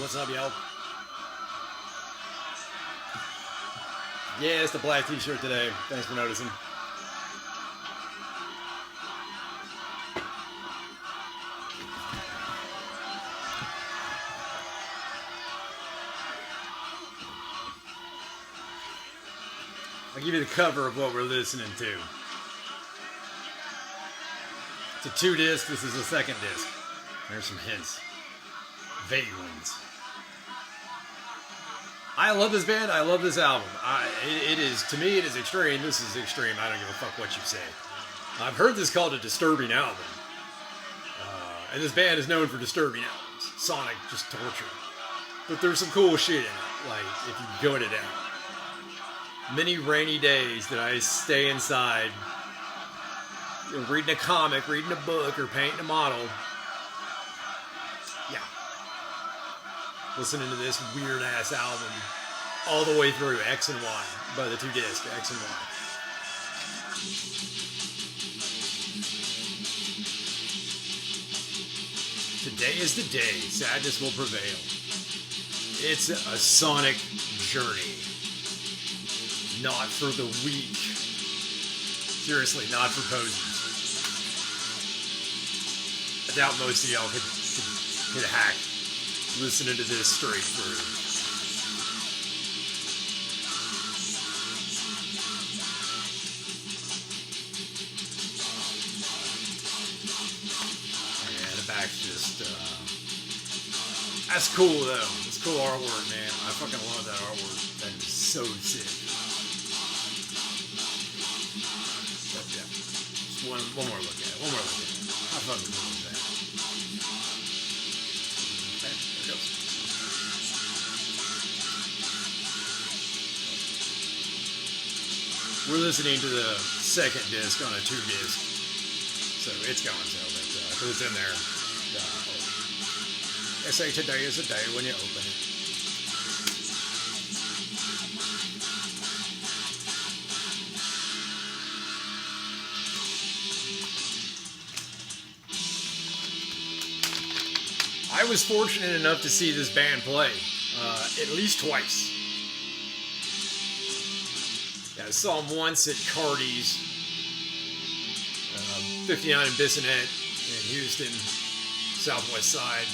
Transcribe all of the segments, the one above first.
What's up, y'all? Yeah, it's the black t-shirt today. Thanks for noticing. I'll give you the cover of what we're listening to. It's a 2-disc. This is the second disc. There's some hints. Vague ones. I love this band. I love this album. It is, to me, it is extreme. This is extreme. I don't give a fuck what you say. I've heard this called a disturbing album. And this band is known for disturbing albums. Sonic, just torture. But there's some cool shit in it. Like, if you gut it out. Many rainy days that I stay inside, reading a comic, reading a book, or painting a model. Yeah. Listening to this weird ass album all the way through X and Y by the 2-disc X and Y. Today is the day. Sadness will prevail. It's a sonic journey. Not for the weak. Seriously, not for posers. I doubt most of y'all could hack listening to this straight through. Yeah, the back's just, that's cool though. It's cool artwork, man. I fucking love that artwork. That is so sick. But yeah, just one more look at it. One more look at it. How fucking cool is that? We're listening to the second disc on a 2-disc, so it's going so, but it's in there. They say today is the day when you open it. I was fortunate enough to see this band play at least twice. I saw them once at Cardi's, 59 in Bissonnet in Houston, Southwest Side.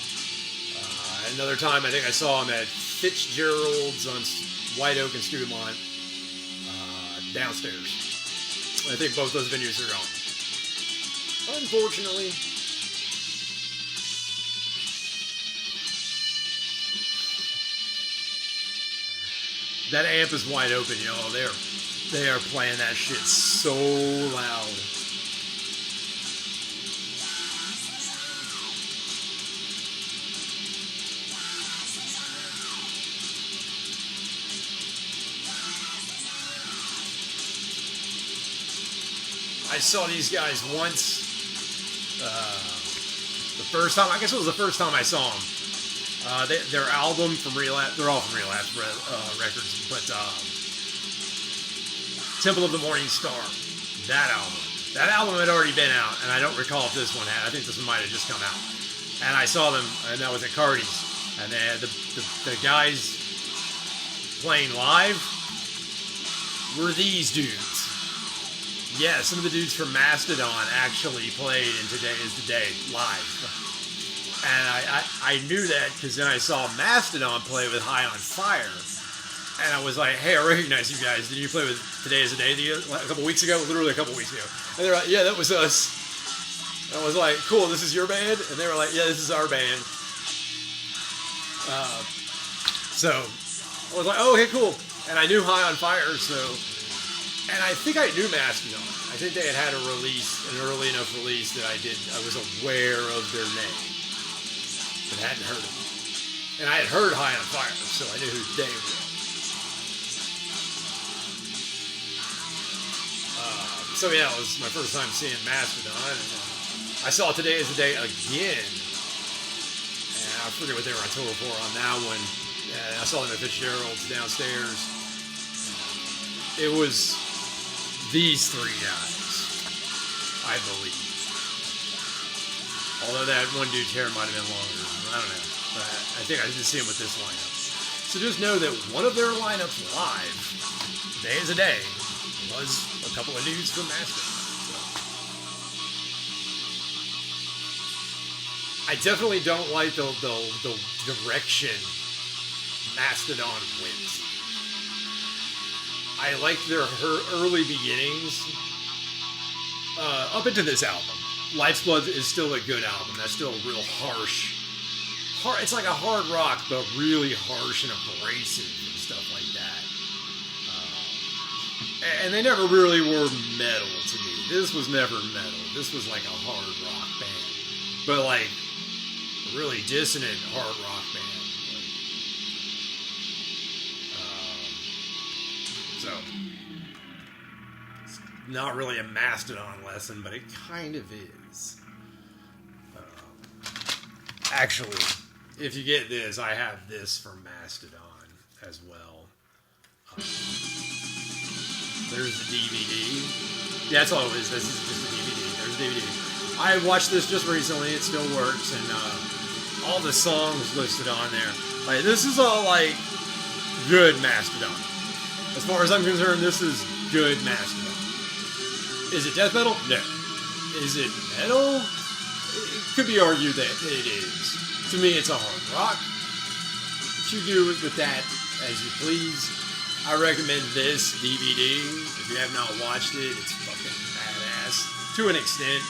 Another time, I think I saw them at Fitzgerald's on White Oak and Studemont, downstairs. I think both those venues are gone. Unfortunately. That amp is wide open, y'all. They are playing that shit so loud. I saw these guys once. The first time, I guess it was the first time I saw them. Their album from Relapse, they're all from Relapse Records, but Temple of the Morning Star, that album had already been out, and I don't recall if this one had. I think this one might have just come out. And I saw them, and that was at Cardi's, and they had the guys playing live were these dudes. Yeah, some of the dudes from Mastodon actually played in Today is the Day live. And I knew that because then I saw Mastodon play with High on Fire. And I was like, hey, I recognize you guys. Did you play with Today is the Day a couple weeks ago? Literally a couple weeks ago. And they were like, yeah, that was us. And I was like, cool, this is your band? And they were like, yeah, this is our band. So I was like, oh, okay, cool. And I knew High on Fire, so... And I think I knew Mastodon. I think they had a release, an early enough release that I was aware of their name. But hadn't heard of them. And I had heard High on Fire, so I knew who they were. So yeah, it was my first time seeing Mastodon. And I saw Today is the Day again. And I forget what they were on tour for on that one. I saw them at Fitzgerald's downstairs. It was these three guys, I believe. Although that one dude's hair might have been longer. I don't know. I think I didn't see them with this lineup. So just know that one of their lineups live, Day is a Day, was a couple of dudes from Mastodon. I definitely don't like the direction Mastodon went. I liked their early beginnings up into this album. Life's Blood is still a good album. That's still a real harsh. It's like a hard rock, but really harsh and abrasive and stuff like that. And they never really were metal to me. This was never metal. This was like a hard rock band. But like, a really dissonant hard rock band. So, it's not really a Mastodon lesson, but it kind of is. Actually, if you get this, I have this from Mastodon as well. There's the DVD. Yeah, that's all it is. This is just a DVD. There's a DVD. I watched this just recently. It still works, and all the songs listed on there. Like, this is all like good Mastodon. As far as I'm concerned, this is good Mastodon. Is it death metal? No. Is it metal? It could be argued that it is. To me, it's a hard rock. But you do with that as you please. I recommend this DVD. If you have not watched it, it's fucking badass. To an extent.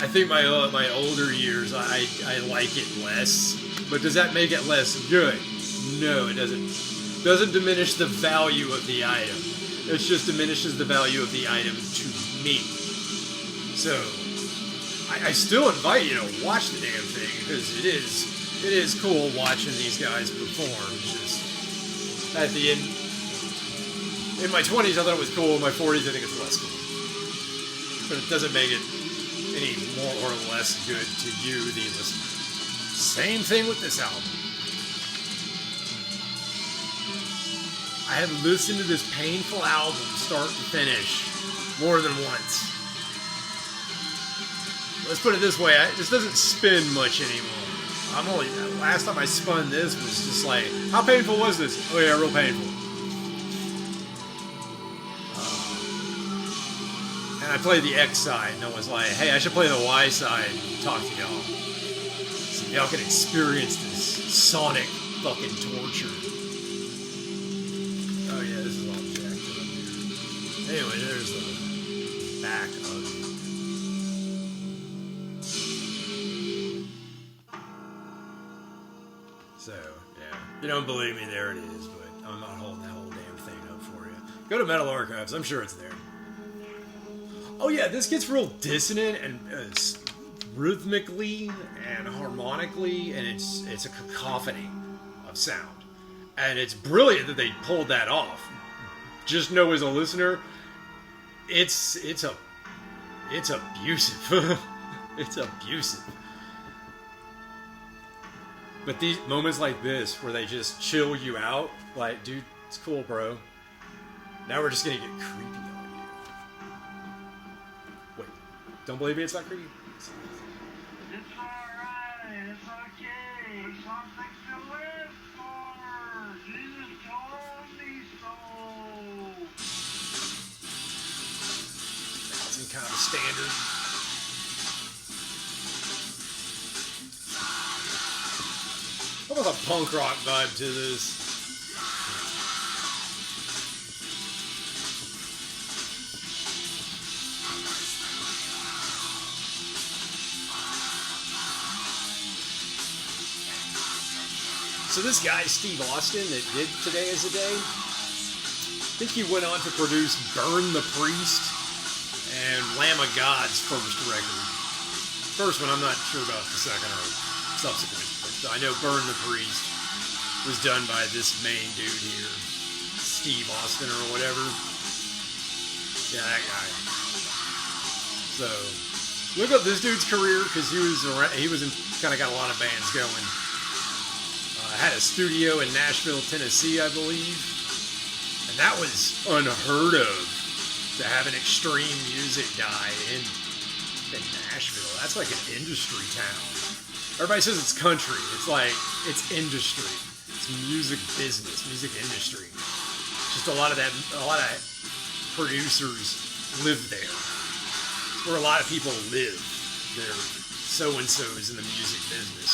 I think my older years, I like it less. But does that make it less good? No, it doesn't. Doesn't diminish the value of the item. It just diminishes the value of the item to me. So, I still invite you to watch the damn thing, because it is cool watching these guys perform. Just at the end, in my 20s I thought it was cool, in my 40s I think it's less cool. But it doesn't make it any more or less good to you, the listener. Same thing with this album. I have listened to this painful album start to finish more than once. Let's put it this way, this doesn't spin much anymore. Last time I spun this was just like, how painful was this? Oh yeah, real painful. And I played the X side, and I was like, hey, I should play the Y side and talk to y'all. So y'all can experience this sonic fucking torture. Oh yeah, this is all jacked up here. Anyway, there's the back of it. So, yeah. If you don't believe me, there it is, but I'm not holding that whole damn thing up for you. Go to Metal Archives, I'm sure it's there. Oh yeah, this gets real dissonant and rhythmically and harmonically, and it's a cacophony of sound. And it's brilliant that they pulled that off. Just know as a listener, it's abusive. It's abusive. But these moments like this, where they just chill you out, like, dude, it's cool, bro. Now we're just gonna get creepy on you. Wait, don't believe me? It's not creepy. It's alright, it's okay, something to live for. Jesus told me so. That's in kind of a standard. Almost a punk rock vibe to this. So this guy, Steve Austin, that did Today Is a Day, I think he went on to produce Burn the Priest and Lamb of God's first record. First one, I'm not sure about the second or subsequent. So I know Burn the Priest was done by this main dude here, Steve Austin or whatever. Yeah, that guy. So look up this dude's career, because he was kind of got a lot of bands going. Had a studio in Nashville, Tennessee, I believe, and that was unheard of to have an extreme music guy in Nashville. That's like an industry town. Everybody says it's country. It's like, it's industry. It's music business, music industry. Just a lot of producers live there. It's where a lot of people live. They're so-and-sos in the music business.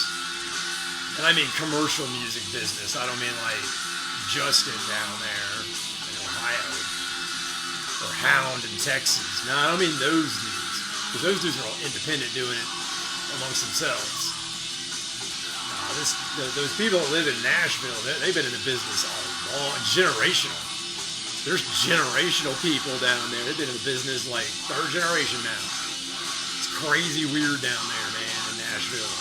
And I mean commercial music business. I don't mean like Justin down there in Ohio. Or Hound in Texas. No, I don't mean those dudes. Because those dudes are all independent doing it amongst themselves. Those people that live in Nashville, they've been in the business all generational. There's generational people down there. They've been in the business like third generation now. It's crazy weird down there, man, in Nashville.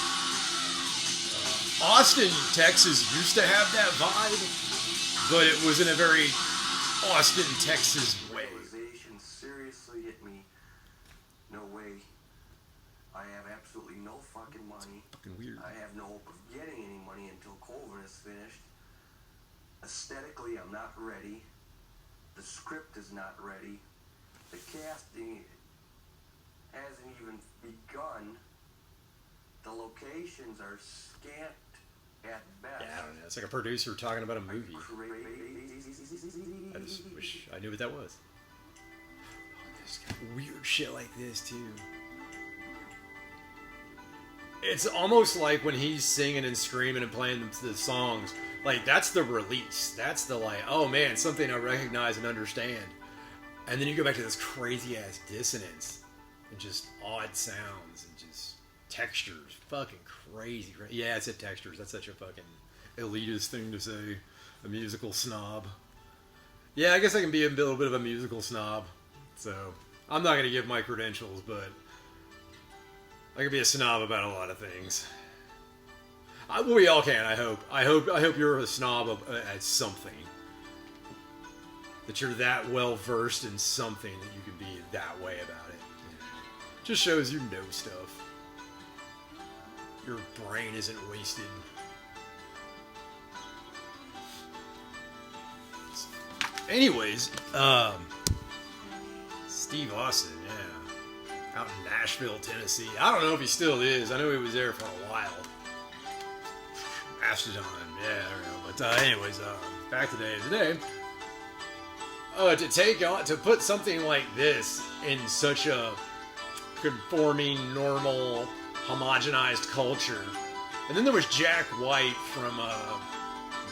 Austin, Texas used to have that vibe, but it was in a very Austin, Texas way. Seriously hit me. No way. I have absolutely no fucking money. Fucking weird. I have no hope of getting any money until Colvin is finished. Aesthetically, I'm not ready. The script is not ready. The casting hasn't even begun. The locations are scant at best. Yeah, I don't know. It's like a producer talking about a movie. I just wish I knew what that was. There's weird shit like this, too. It's almost like when he's singing and screaming and playing the songs, like, that's the release. That's the, like, oh, man, something I recognize and understand. And then you go back to this crazy-ass dissonance and just odd sounds and just textures. Fucking crazy. Yeah, I said textures. That's such a fucking elitist thing to say. A musical snob. Yeah, I guess I can be a little bit of a musical snob. So, I'm not going to give my credentials, but I can be a snob about a lot of things. We all can, I hope. I hope you're a snob at something. That you're that well versed in something that you can be that way about it. Just shows you know stuff. Your brain isn't wasted. Anyways, Steve Austin, yeah. Out in Nashville, Tennessee. I don't know if he still is. I know he was there for a while. Mastodon, yeah, I don't know. But anyways, back to today. To put something like this in such a conforming, normal, homogenized culture. And then there was Jack White from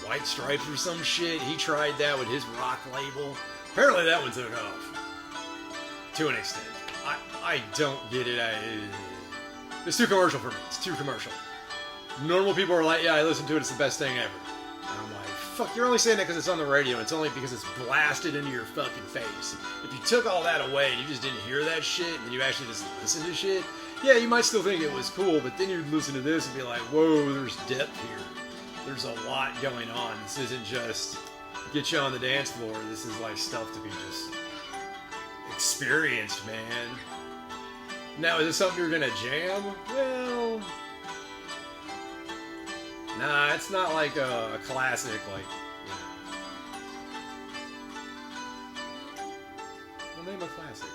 White Stripes or some shit. He tried that with his rock label. Apparently that one took off. To an extent. I don't get it. It's too commercial for me. It's too commercial. Normal people are like, yeah, I listen to it. It's the best thing ever. And I'm like, fuck, you're only saying that because it's on the radio. It's only because it's blasted into your fucking face. If you took all that away and you just didn't hear that shit and you actually just listen to shit, yeah, you might still think it was cool, but then you'd listen to this and be like, whoa, there's depth here. There's a lot going on. This isn't just get you on the dance floor. This is like stuff to be just experienced, man. Now, is this something you're gonna jam? Well, nah, it's not like a classic, like, you know. Well, name a classic.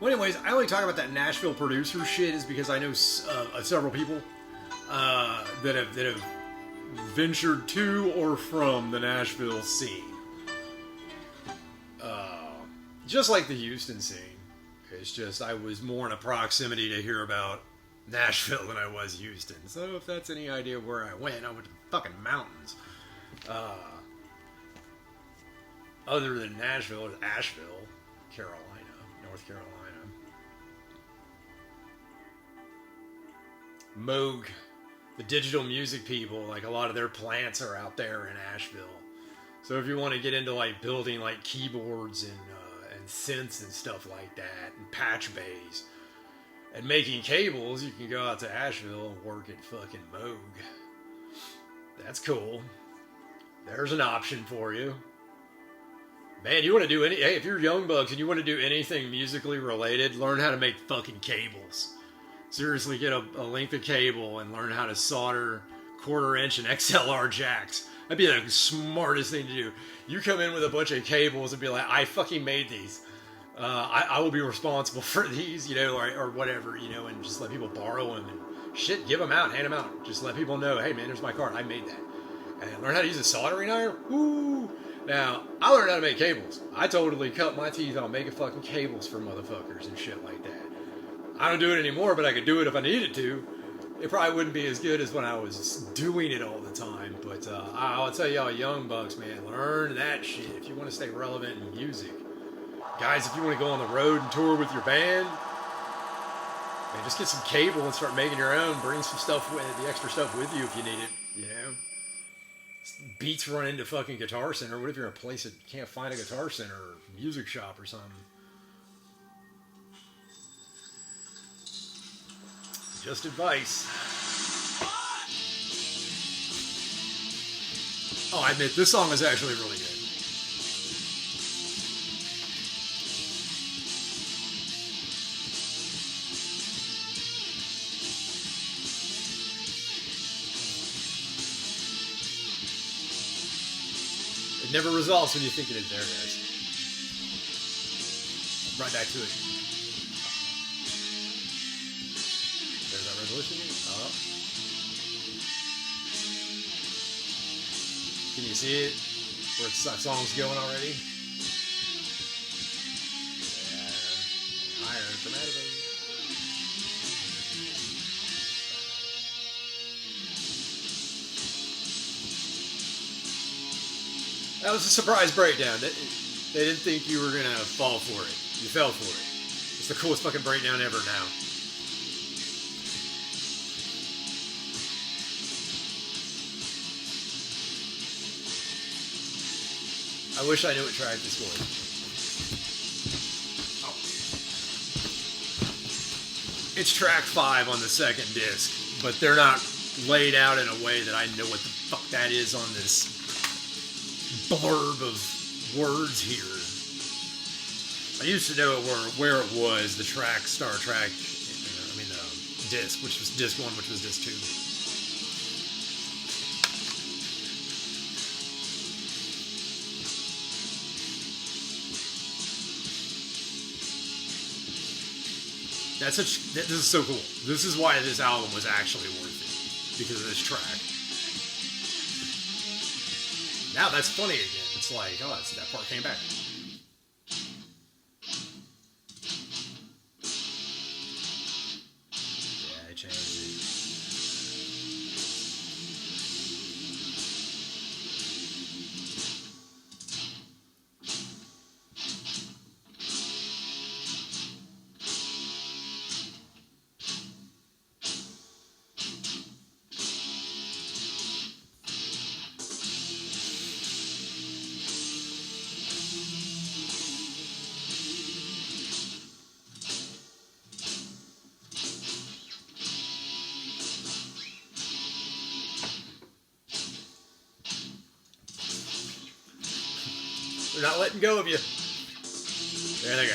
Well, anyways, I only talk about that Nashville producer shit is because I know several people that have ventured to or from the Nashville scene. Just like the Houston scene. It's just I was more in a proximity to hear about Nashville than I was Houston. So if that's any idea where I went to the fucking mountains. Other than Nashville, or Asheville, Carolina, North Carolina. Moog, the digital music people, like a lot of their plants are out there in Asheville. So if you want to get into like building like keyboards and synths and stuff like that, and patch bays, and making cables, you can go out to Asheville and work at fucking Moog. That's cool. There's an option for you. Man, you want to do any? Hey, if you're Young Bucks and you want to do anything musically related, learn how to make fucking cables. Seriously, get a length of cable and learn how to solder 1/4 inch and XLR jacks. That'd be the smartest thing to do. You come in with a bunch of cables and be like, I fucking made these. I will be responsible for these, you know, or whatever, you know, and just let people borrow them and shit, give them out, hand them out. Just let people know, hey man, there's my card, I made that. And learn how to use a soldering iron. Woo! Now, I learned how to make cables. I totally cut my teeth on making fucking cables for motherfuckers and shit like that. I don't do it anymore, but I could do it if I needed to. It probably wouldn't be as good as when I was doing it all the time. But I'll tell y'all, Young Bucks, man, learn that shit if you want to stay relevant in music. Guys, if you want to go on the road and tour with your band, man, just get some cable and start making your own. Bring some stuff with the extra stuff with you if you need it, you know? Beats run into fucking Guitar Center. What if you're in a place that can't find a Guitar Center or music shop or something? Just advice. Oh, I admit, this song is actually really good. It never resolves when you think it is. There it is. Right back to it. There's our resolution. Oh. Can you see it? Where the song's going already? Yeah. Higher dramatically. That was a surprise breakdown. They didn't think you were gonna fall for it. You fell for it. It's the coolest fucking breakdown ever now. I wish I knew what track this was. Oh. It's track 5 on the second disc, but they're not laid out in a way that I know what the fuck that is on this blurb of words here. I used to know where it was, the track, star track, disc, which was disc 1, which was disc 2. This is so cool. This is why this album was actually worth it, because of this track. Now that's funny again. It's like, oh, that part came back. Yeah, I changed it. They're not letting go of you. There they go.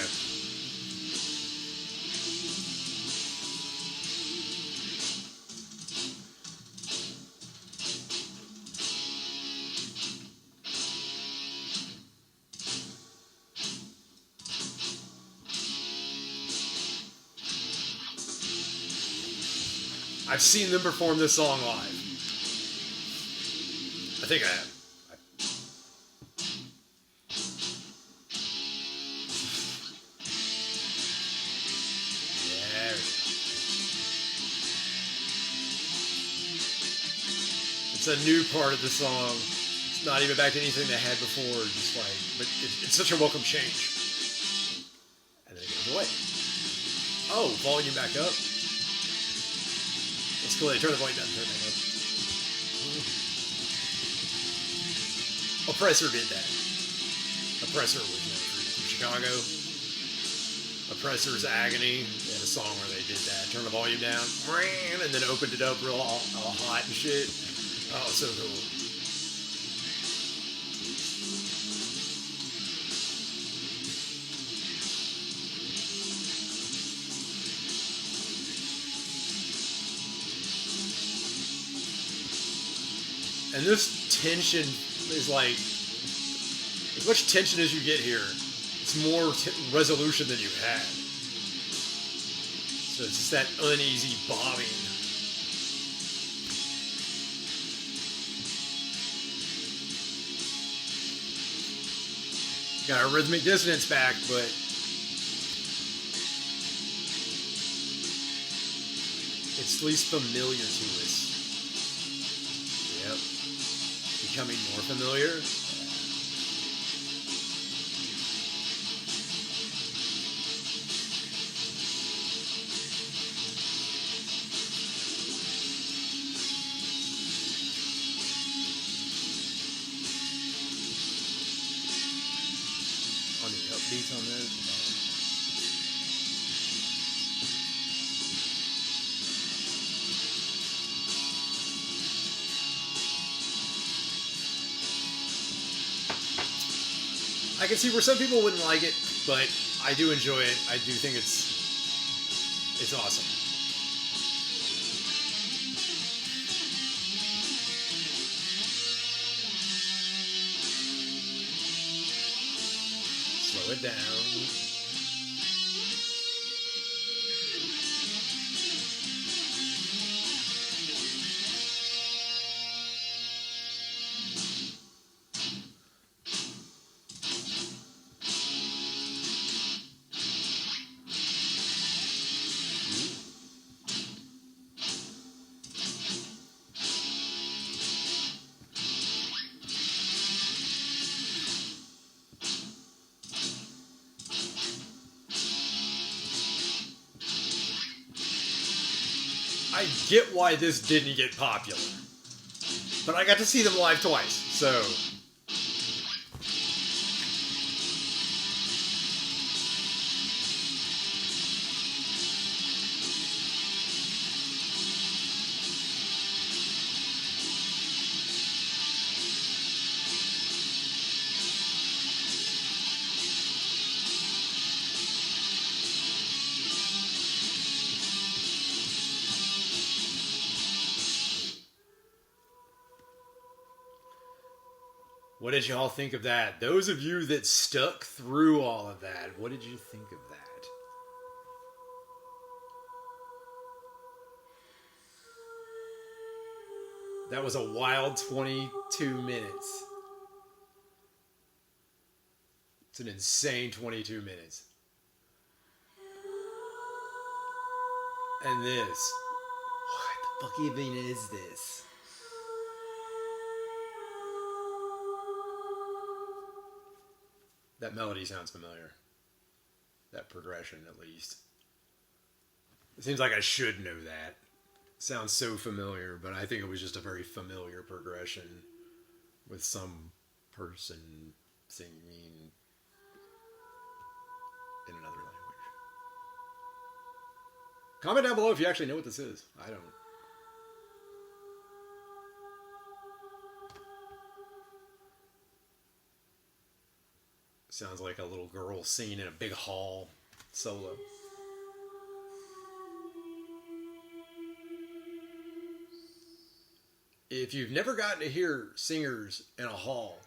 I've seen them perform this song live. I think I have. It's a new part of the song. It's not even back to anything they had before. Just like, but it's such a welcome change. And then it goes away. Oh, volume back up. That's cool. They turn the volume down, turn it back up. Oppressor did that. Oppressor was from Chicago. Oppressor's Agony. They had a song where they did that. Turn the volume down, and then opened it up real all hot and shit. Oh, so cool. And this tension is like, as much tension as you get here, it's more resolution than you've had. So it's just that uneasy bobbing. Got our rhythmic dissonance back, but it's at least familiar to us. Yep. Becoming more familiar. On the upbeats on those. I can see where some people wouldn't like it, but I do enjoy it. I do think it's awesome. Slow it down. I get why this didn't get popular, but I got to see them live twice, so. What did y'all think of that? Those of you that stuck through all of that, what did you think of that? That was a wild 22 minutes. It's an insane 22 minutes. And this. What the fuck even is this? That melody sounds familiar. That progression, at least. It seems like I should know that. It sounds so familiar, but I think it was just a very familiar progression with some person singing in another language. Comment down below if you actually know what this is. I don't. Sounds like a little girl singing in a big hall solo. If you've never gotten to hear singers in a hall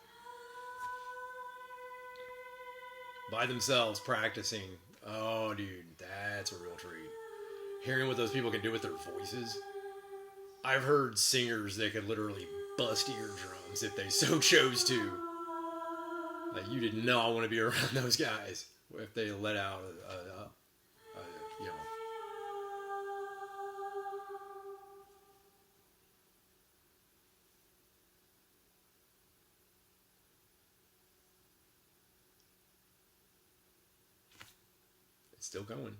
by themselves practicing, oh dude, that's a real treat. Hearing what those people can do with their voices. I've heard singers that could literally bust eardrums if they so chose to. Like, you did not want to be around those guys if they let out you know. It's still going.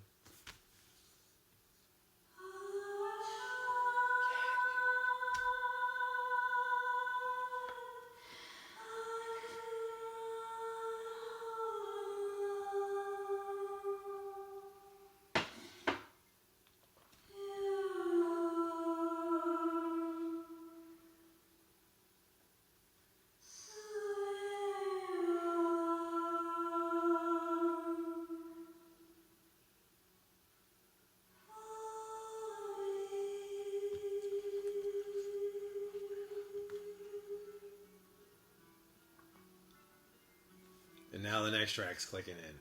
the next track's clicking in.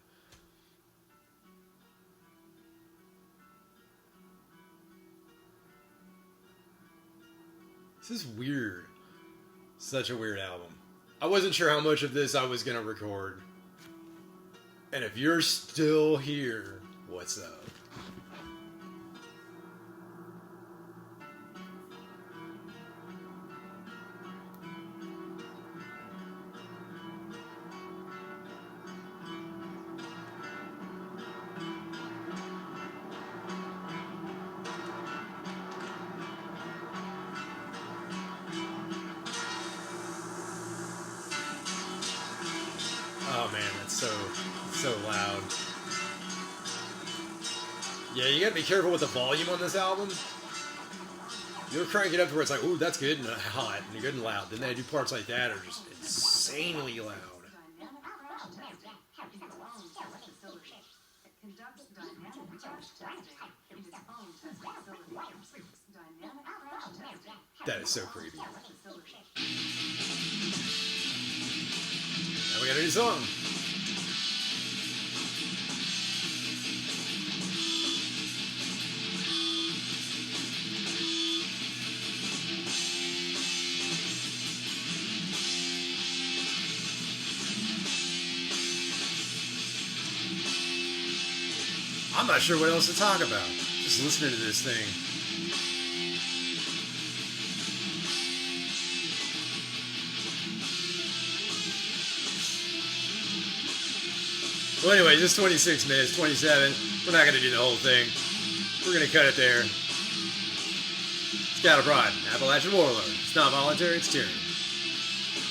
This is weird. Such a weird album. I wasn't sure how much of this I was going to record. And if you're still here, what's up? Oh man, that's so loud. Yeah, you gotta be careful with the volume on this album. You'll crank it up to where it's like, ooh, that's good and hot and good and loud. Then they do parts like that are just insanely loud. That is so creepy. Now we got a new song. I'm not sure what else to talk about. Just listening to this thing. Well, anyway, just 26 minutes, 27. We're not going to do the whole thing. We're going to cut it there. Scatterprod, Appalachian Warlord. It's not voluntary, it's tyranny.